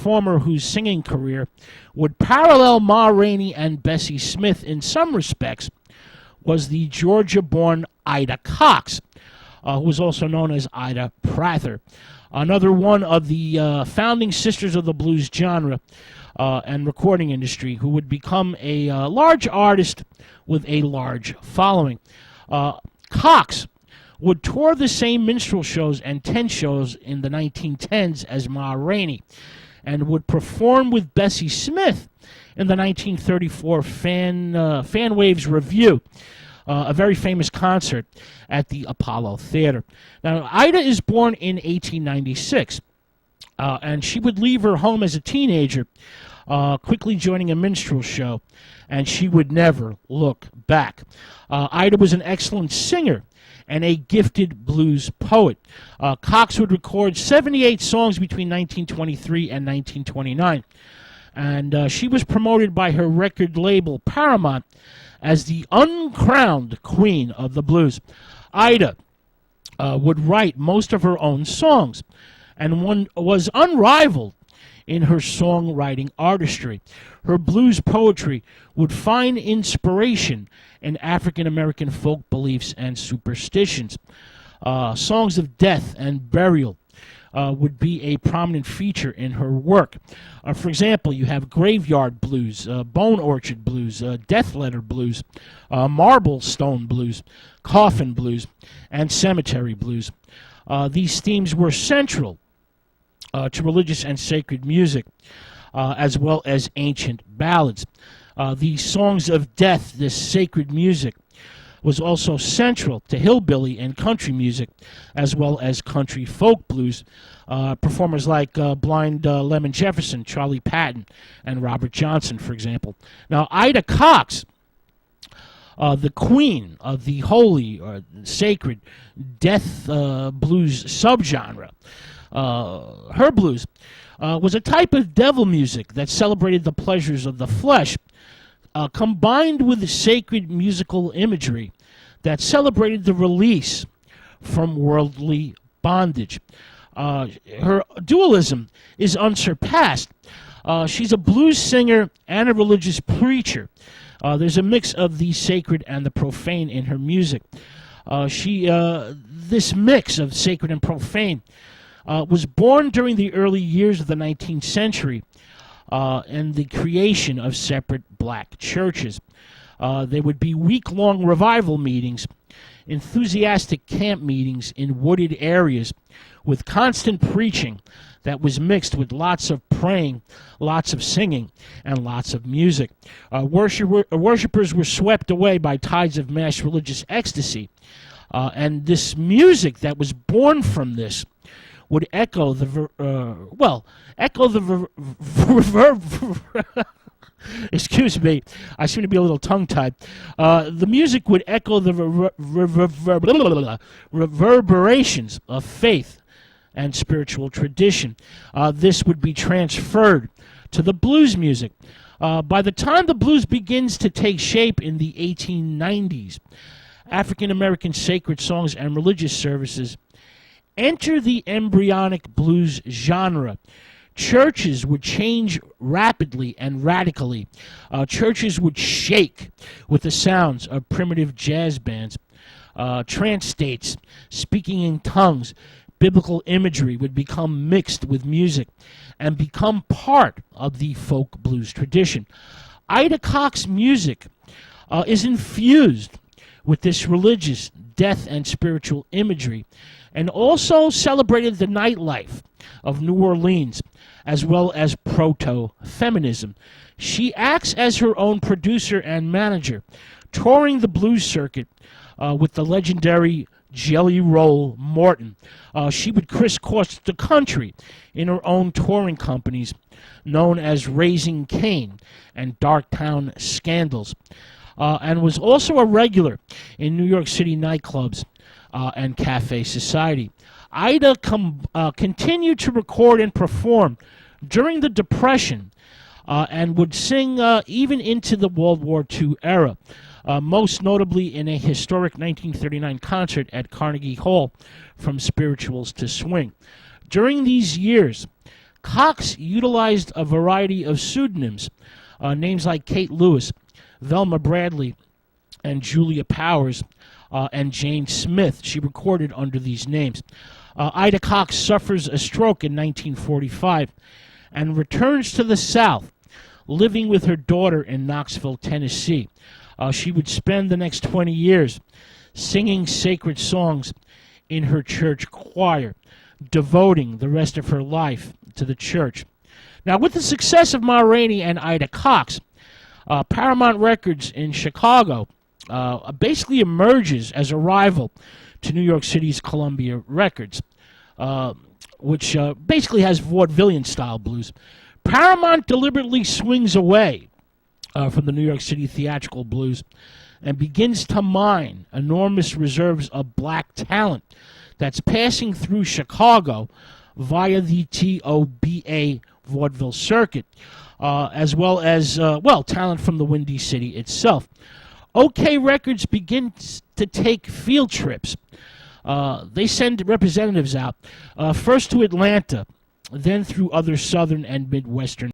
performer whose singing career would parallel Ma Rainey and Bessie Smith in some respects was the Georgia-born Ida Cox, who was also known as Ida Prather, another one of the founding sisters of the blues genre and recording industry, who would become a large artist with a large following. Cox would tour the same minstrel shows and tent shows in the 1910s as Ma Rainey, and would perform with Bessie Smith in the 1934 Fan Waves Review, a very famous concert at the Apollo Theater. Now, Ida is born in 1896, and she would leave her home as a teenager, quickly joining a minstrel show, and she would never look back. Ida was an excellent singer and a gifted blues poet. Cox would record 78 songs between 1923 and 1929, and she was promoted by her record label Paramount as the uncrowned queen of the blues. Ida would write most of her own songs, and one was unrivaled in her songwriting artistry. Her blues poetry would find inspiration in African American folk beliefs and superstitions. Songs of death and burial would be a prominent feature in her work. For example, you have graveyard blues, bone orchard blues, death letter blues, marble stone blues, coffin blues, and cemetery blues. These themes were central to religious and sacred music, as well as ancient ballads. The songs of death, this sacred music, was also central to hillbilly and country music, as well as country folk blues. Performers like Blind Lemon Jefferson, Charlie Patton, and Robert Johnson, for example. Now, Ida Cox, the queen of the holy or sacred death blues subgenre, her blues was a type of devil music that celebrated the pleasures of the flesh, combined with sacred musical imagery that celebrated the release from worldly bondage. Her dualism is unsurpassed. She's a blues singer and a religious preacher. There's a mix of the sacred and the profane in her music. This mix of sacred and profane was born during the early years of the 19th century and the creation of separate black churches. There would be week-long revival meetings, enthusiastic camp meetings in wooded areas with constant preaching that was mixed with lots of praying, lots of singing, and lots of music. Worshippers were swept away by tides of mass religious ecstasy, and this music that was born from this would echo the excuse me, I seem to be a little tongue-tied. The music would echo the reverberations of faith and spiritual tradition. This would be transferred to the blues music. By the time the blues begins to take shape in the 1890s, African American sacred songs and religious services enter the embryonic blues genre. Churches would change rapidly and radically. Churches would shake with the sounds of primitive jazz bands. Trance states, speaking in tongues, biblical imagery would become mixed with music and become part of the folk blues tradition. Ida Cox music is infused with this religious, death, and spiritual imagery, and also celebrated the nightlife of New Orleans, as well as proto-feminism. She acts as her own producer and manager, touring the blues circuit with the legendary Jelly Roll Morton. She would crisscross the country in her own touring companies, known as Raising Cain and Darktown Scandals, and was also a regular in New York City nightclubs and cafe society. Ida continued to record and perform during the Depression and would sing even into the World War II era, most notably in a historic 1939 concert at Carnegie Hall, From Spirituals to Swing. During these years, Cox utilized a variety of pseudonyms, names like Kate Lewis, Velma Bradley, and Julia Powers, and Jane Smith. She recorded under these names. Ida Cox suffers a stroke in 1945 and returns to the South, living with her daughter in Knoxville, Tennessee. She would spend the next 20 years singing sacred songs in her church choir, devoting the rest of her life to the church. Now, with the success of Ma Rainey and Ida Cox, Paramount Records in Chicago basically emerges as a rival to New York City's Columbia Records, which basically has vaudevillian-style blues. Paramount deliberately swings away from the New York City theatrical blues and begins to mine enormous reserves of black talent that's passing through Chicago via the TOBA vaudeville circuit, as well as, talent from the Windy City itself. OK Records begins to take field trips. They send representatives out, first to Atlanta, then through other southern and midwestern